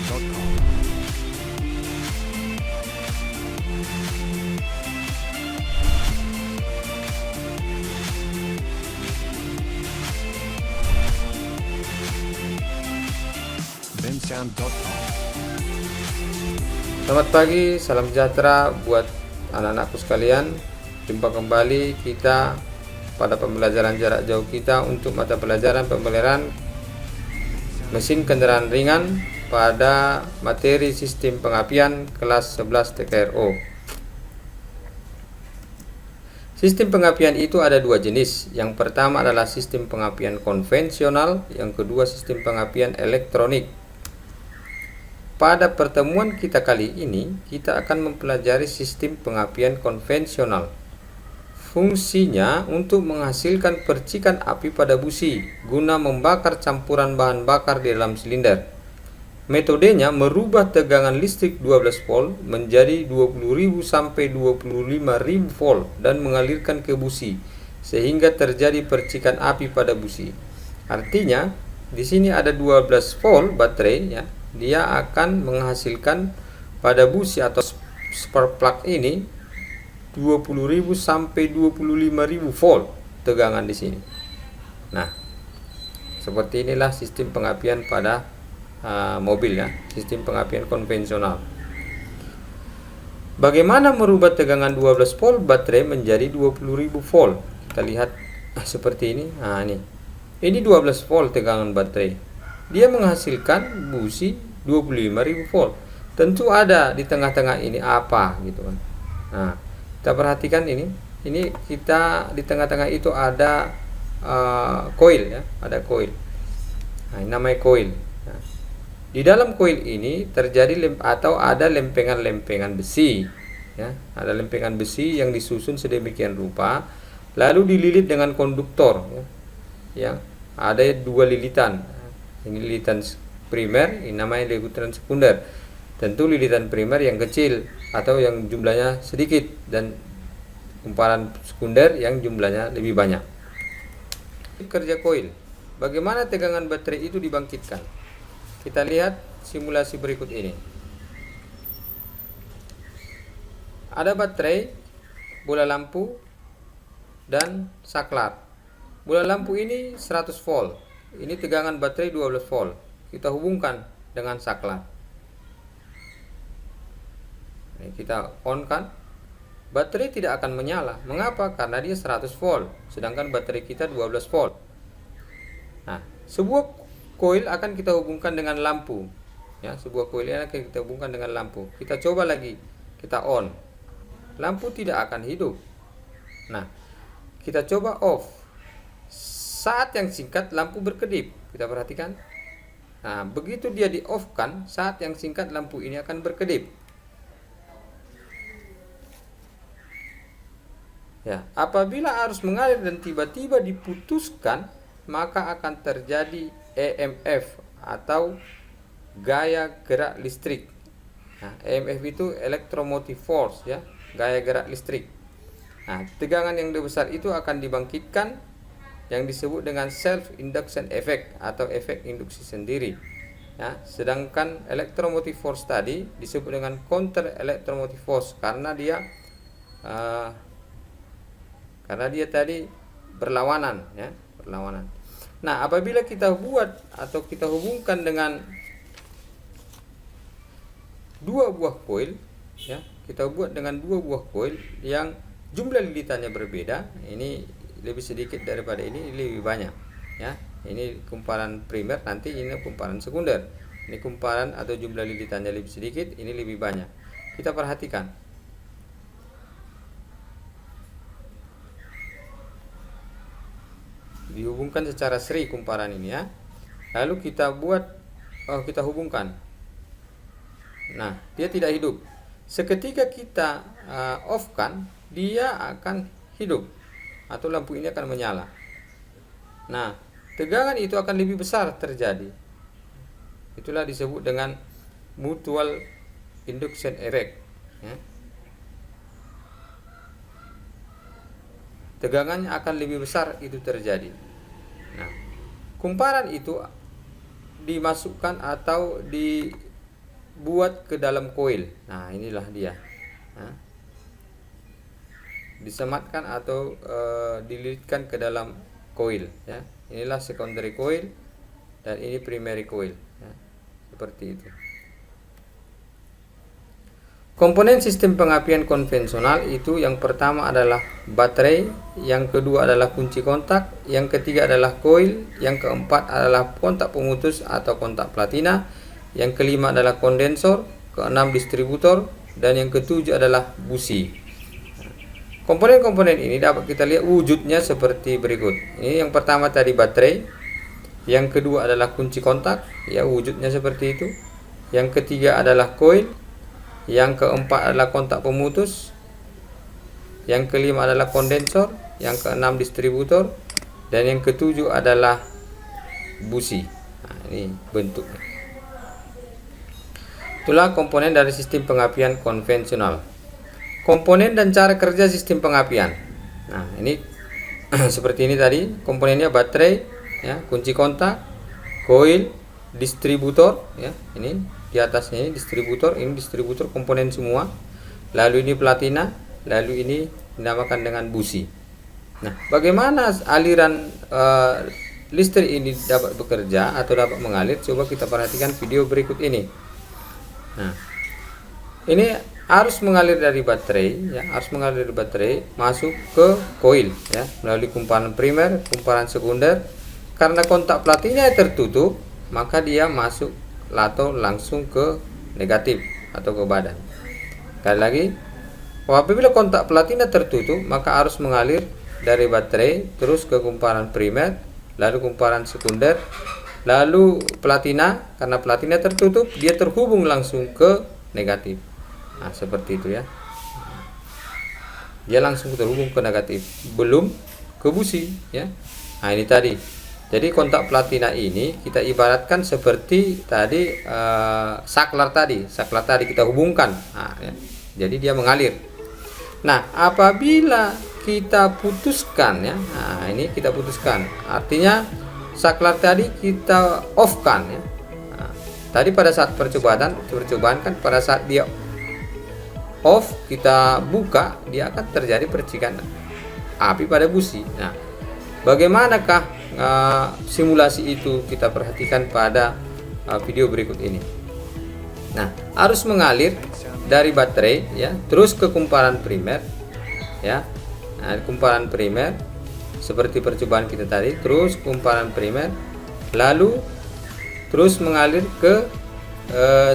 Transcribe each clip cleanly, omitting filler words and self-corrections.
Selamat pagi, salam sejahtera buat anak-anakku sekalian. Jumpa kembali kita pada pembelajaran jarak jauh kita untuk mata pelajaran pemeliharaan mesin kendaraan ringan pada materi sistem pengapian kelas 11 TKRO. Sistem pengapian itu ada dua jenis. Yang pertama adalah sistem pengapian konvensional, yang kedua sistem pengapian elektronik. Pada pertemuan kita kali ini, kita akan mempelajari sistem pengapian konvensional. Fungsinya untuk menghasilkan percikan api pada busi guna membakar campuran bahan bakar di dalam silinder. Metodenya merubah tegangan listrik 12 volt menjadi 20.000 sampai 25.000 volt dan mengalirkan ke busi sehingga terjadi percikan api pada busi. Artinya, di sini ada 12 volt baterai ya. Dia akan menghasilkan pada busi atau spark plug ini 20.000 sampai 25.000 volt tegangan di sini. Nah, seperti inilah sistem pengapian pada mobil ya, sistem pengapian konvensional. Bagaimana merubah tegangan 12 volt baterai menjadi 20.000 volt? Kita lihat seperti ini. Nah, ini 12 volt tegangan baterai. Dia menghasilkan busi 25.000 volt. Tentu ada di tengah-tengah ini apa gitu kan. Nah, kita perhatikan ini kita di tengah-tengah itu ada coil ya, ada coil. Nah, ini namanya coil. Nah, di dalam coil ini terjadi ada lempengan-lempengan besi ya, ada lempengan besi yang disusun sedemikian rupa lalu dililit dengan konduktor ya. Yang ada dua lilitan. Ini lilitan primer, ini namanya lilitan sekunder. Tentu lilitan primer yang kecil atau yang jumlahnya sedikit dan kumparan sekunder yang jumlahnya lebih banyak. Kerja koil. Bagaimana tegangan baterai itu dibangkitkan? Kita lihat simulasi berikut ini. Ada baterai, bola lampu, dan saklar. Bola lampu ini 100 volt. Ini tegangan baterai 12 volt. Kita hubungkan dengan saklar. Ini kita on kan. Baterai tidak akan menyala. Mengapa? Karena dia 100 volt. Sedangkan baterai kita 12 volt. Nah, sebuah koil akan kita hubungkan dengan lampu. Ya, sebuah koil akan kita hubungkan dengan lampu. Kita coba lagi. Kita on. Lampu tidak akan hidup. Nah, kita coba off. Saat yang singkat lampu berkedip. Kita perhatikan. Nah, begitu dia di off kan, saat yang singkat lampu ini akan berkedip. Ya, apabila arus mengalir dan tiba-tiba diputuskan, maka akan terjadi EMF atau gaya gerak listrik. Nah, EMF itu electromotive force ya, gaya gerak listrik. Nah, tegangan yang besar itu akan dibangkitkan yang disebut dengan self induction effect atau efek induksi sendiri. Ya, sedangkan electromotive force tadi disebut dengan counter electromotive force karena dia tadi berlawanan ya, berlawanan. Nah, apabila kita buat atau kita hubungkan dengan dua buah koil ya, kita buat dengan dua buah koil yang jumlah lilitannya berbeda, ini lebih sedikit daripada ini lebih banyak ya. Ini kumparan primer, nanti ini kumparan sekunder. Ini kumparan atau jumlah lilitannya lebih sedikit, ini lebih banyak. Kita perhatikan. Dihubungkan secara seri kumparan ini ya. Lalu kita kita hubungkan. Nah, dia tidak hidup. Seketika kita off kan, dia akan hidup atau lampu ini akan menyala. Nah, tegangan itu akan lebih besar terjadi. Itulah disebut dengan mutual induction effect ya. Tegangannya akan lebih besar itu terjadi. Nah, kumparan itu dimasukkan atau buat ke dalam koil. Nah, inilah dia. Nah, disematkan atau dililitkan ke dalam koil, ya. Inilah secondary coil dan ini primary coil, ya. Seperti itu. Komponen sistem pengapian konvensional itu yang pertama adalah baterai, yang kedua adalah kunci kontak, yang ketiga adalah koil, yang keempat adalah kontak pemutus atau kontak platina, yang kelima adalah kondensor, keenam distributor, dan yang ketujuh adalah busi. Komponen-komponen ini dapat kita lihat wujudnya seperti berikut. Ini yang pertama tadi baterai, yang kedua adalah kunci kontak, ya wujudnya seperti itu. Yang ketiga adalah koil, yang keempat adalah kontak pemutus, yang kelima adalah kondensor, yang keenam distributor, dan yang ketujuh adalah busi. Nah, ini bentuknya. Itulah komponen dari sistem pengapian konvensional. Komponen dan cara kerja sistem pengapian. Nah, ini seperti ini tadi komponennya: baterai, ya, kunci kontak, koil, distributor, ya. Ini di atasnya ini distributor komponen semua. Lalu ini platina, lalu ini dinamakan dengan busi. Nah, bagaimana aliran listrik ini dapat bekerja atau dapat mengalir? Coba kita perhatikan video berikut ini. Nah, ini arus mengalir dari baterai, ya, arus mengalir dari baterai masuk ke koil, ya, melalui kumparan primer, kumparan sekunder. Karena kontak platina tertutup, maka dia masuk atau langsung ke negatif atau ke badan. Sekali lagi, apabila kontak platina tertutup, maka arus mengalir dari baterai terus ke kumparan primer, lalu kumparan sekunder, lalu platina. Karena platina tertutup, dia terhubung langsung ke negatif. Nah, seperti itu, ya. Dia langsung terhubung ke negatif, belum ke busi, ya. Nah, ini tadi. Jadi kontak platina ini kita ibaratkan seperti tadi saklar tadi kita hubungkan. Nah, ya. Jadi dia mengalir. Nah, apabila kita putuskan, ya, nah ini kita putuskan, artinya saklar tadi kita off kan, ya. Nah, tadi pada saat percobaan kan pada saat dia off kita buka, dia akan terjadi percikan api pada busi. Nah, bagaimanakah simulasi itu? Kita perhatikan pada video berikut ini. Nah, arus mengalir dari baterai, ya, terus ke kumparan primer, ya. Nah, kumparan primer seperti percobaan kita tadi, terus kumparan primer, lalu terus mengalir ke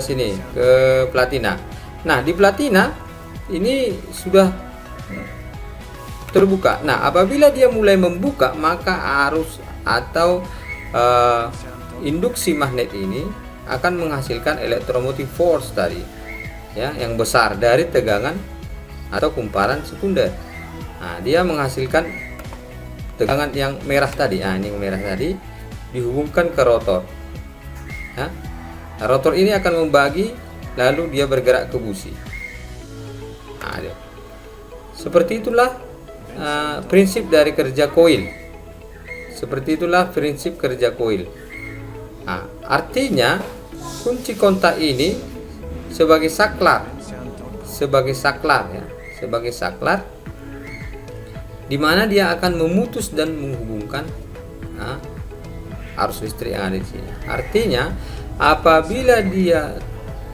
sini ke platina. Nah, di platina ini sudah terbuka. Nah, apabila dia mulai membuka, maka arus atau induksi magnet ini akan menghasilkan electromotive force tadi, ya, yang besar dari tegangan atau kumparan sekunder. Nah, dia menghasilkan tegangan yang merah tadi. Nah, ini yang merah tadi dihubungkan ke rotor. Nah, rotor ini akan membagi, lalu dia bergerak ke busi. Nah, seperti itulah prinsip dari kerja koil. Seperti itulah prinsip kerja koil. Nah, artinya kunci kontak ini sebagai saklar, ya, sebagai saklar, di mana dia akan memutus dan menghubungkan arus listrik yang ada di sini. Artinya, apabila dia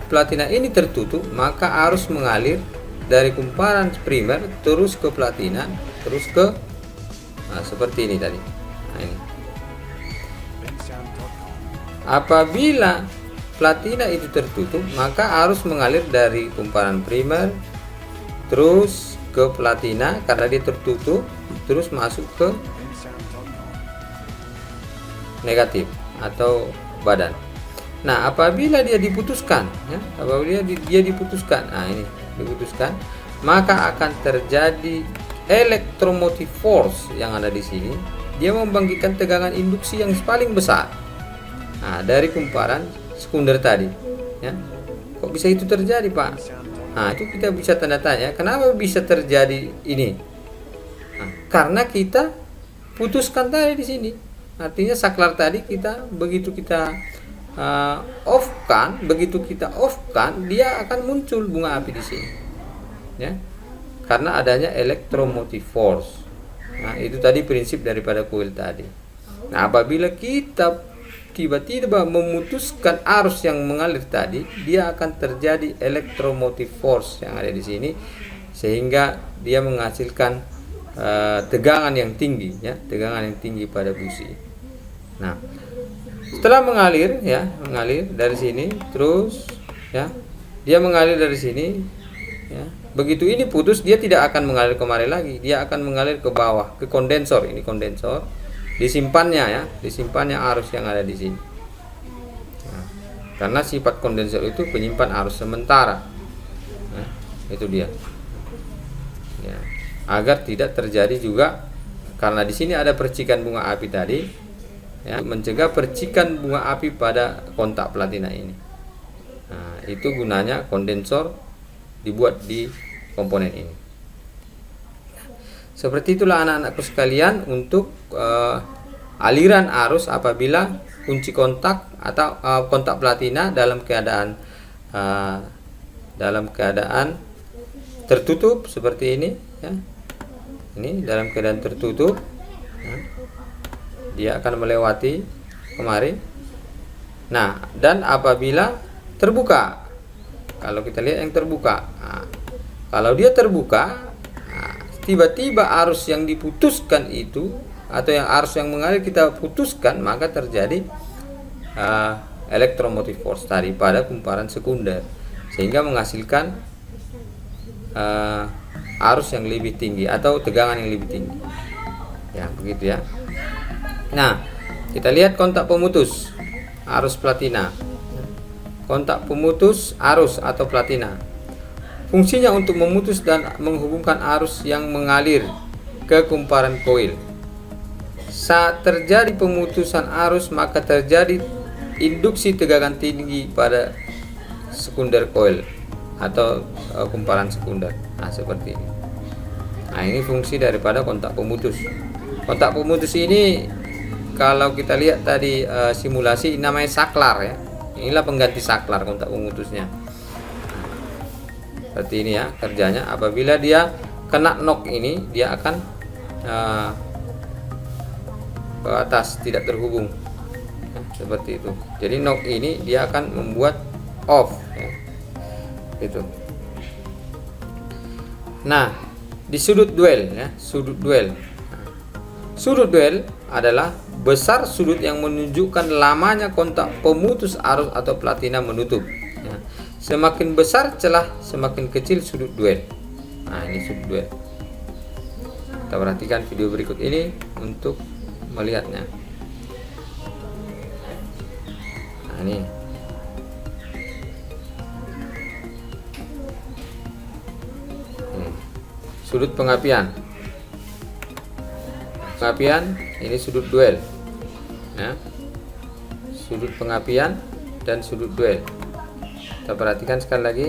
platina ini tertutup, maka arus mengalir dari kumparan primer terus ke platina, terus ke seperti ini tadi. Nah, ini. Apabila platina itu tertutup, maka arus mengalir dari kumparan primer terus ke platina karena dia tertutup, terus masuk ke negatif atau badan. Nah, apabila dia diputuskan, ya, apabila dia diputuskan, nah ini diputuskan, maka akan terjadi electromotive force yang ada di sini. Dia membangkitkan tegangan induksi yang paling besar. Nah, dari kumparan sekunder tadi, ya. Kok bisa itu terjadi, Pak? Nah, itu kita bisa tanda tanya, kenapa bisa terjadi ini? Nah, karena kita putuskan tadi di sini. Artinya saklar tadi kita begitu kita off kan, begitu kita off kan, dia akan muncul bunga api di sini, ya, karena adanya electromotive force. Nah, itu tadi prinsip daripada coil tadi. Nah, apabila kita tiba-tiba memutuskan arus yang mengalir tadi, dia akan terjadi electromotive force yang ada di sini, sehingga dia menghasilkan tegangan yang tinggi, ya, tegangan yang tinggi pada busi. Nah, setelah mengalir, ya, mengalir dari sini terus, ya, dia mengalir dari sini, ya. Begitu ini putus, dia tidak akan mengalir kemari lagi, dia akan mengalir ke bawah, ke kondensor. Ini kondensor, disimpannya, ya, disimpannya arus yang ada di sini. Nah, karena sifat kondensor itu penyimpan arus sementara, nah, itu dia, ya, agar tidak terjadi juga, karena di sini ada percikan bunga api tadi, ya, mencegah percikan bunga api pada kontak platina ini. Nah, itu gunanya kondensor dibuat di komponen ini. Seperti itulah anak-anakku sekalian untuk aliran arus apabila kunci kontak atau kontak platina dalam keadaan tertutup seperti ini, ya. Ini dalam keadaan tertutup, ya. Dia akan melewati kemari. Nah, dan apabila terbuka, kalau kita lihat yang terbuka, nah, kalau dia terbuka, nah, tiba-tiba arus yang diputuskan itu, atau yang arus yang mengalir kita putuskan, maka terjadi electromotive force tadi pada kumparan sekunder, sehingga menghasilkan arus yang lebih tinggi atau tegangan yang lebih tinggi, ya, begitu, ya. Nah, kita lihat kontak pemutus arus platina. Kontak pemutus arus atau platina, fungsinya untuk memutus dan menghubungkan arus yang mengalir ke kumparan koil. Saat terjadi pemutusan arus, maka terjadi induksi tegangan tinggi pada sekunder koil atau kumparan sekunder. Nah, seperti ini. Nah, ini fungsi daripada kontak pemutus. Kontak pemutus ini kalau kita lihat tadi simulasi, namanya saklar, ya. Inilah pengganti saklar kontak pemutusnya. Seperti ini, ya, kerjanya. Apabila dia kena knock ini, dia akan ke atas, tidak terhubung, ya, seperti itu. Jadi knock ini dia akan membuat off, ya. Itu. Nah, di sudut duel, ya, sudut duel. Sudut duel adalah besar sudut yang menunjukkan lamanya kontak pemutus arus atau platina menutup, ya. Semakin besar celah, semakin kecil sudut duel. Nah, ini sudut duel. Kita perhatikan video berikut ini untuk melihatnya. Nah, ini. Sudut pengapian. Pengapian, ini sudut duel, ya. Sudut pengapian dan sudut duel. Kita perhatikan sekali lagi.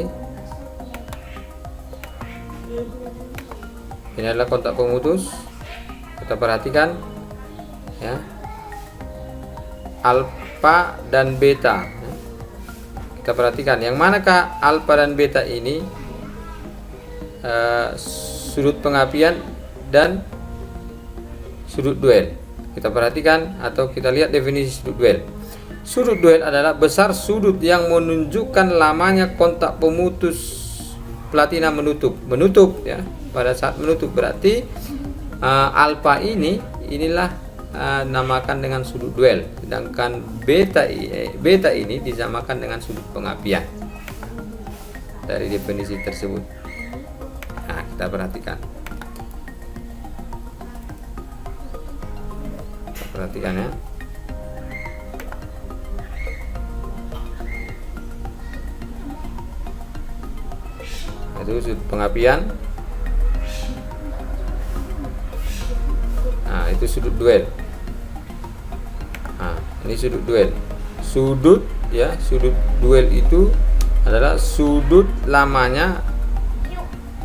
Ini adalah kontak pemutus. Kita perhatikan, ya, alfa dan beta, ya. Kita perhatikan yang manakah alfa dan beta ini, sudut pengapian dan sudut duel. Kita perhatikan atau kita lihat definisi sudut duel. Sudut duel adalah besar sudut yang menunjukkan lamanya kontak pemutus platina menutup, ya. Pada saat menutup berarti alfa inilah namakan dengan sudut duel, sedangkan beta ini dinamakan dengan sudut pengapian dari definisi tersebut. Nah, kita perhatikan. Perhatikan, ya. Itu sudut pengapian. Nah, itu sudut duel. Nah, ini sudut duel. Sudut, ya, sudut duel itu adalah sudut lamanya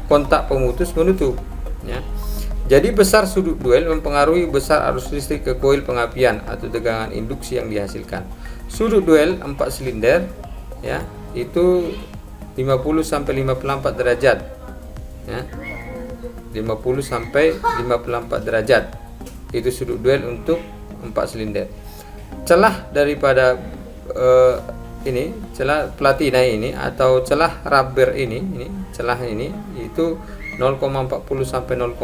kontak pemutus menutup, ya. Jadi besar sudut duel mempengaruhi besar arus listrik ke koil pengapian atau tegangan induksi yang dihasilkan. Sudut duel 4 silinder ya, itu 50 sampai 54 derajat ya. 50 sampai 54 derajat itu sudut duel untuk 4 silinder. Celah daripada celah platina ini atau celah rubber ini celah ini itu 0,40 sampai 0,50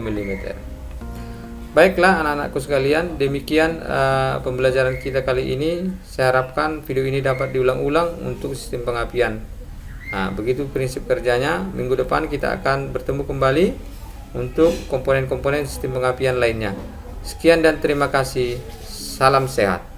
mm. Baiklah anak-anakku sekalian, demikian pembelajaran kita kali ini. Saya harapkan video ini dapat diulang-ulang untuk sistem pengapian. Nah, begitu prinsip kerjanya. Minggu depan kita akan bertemu kembali untuk komponen-komponen sistem pengapian lainnya. Sekian dan terima kasih. Salam sehat.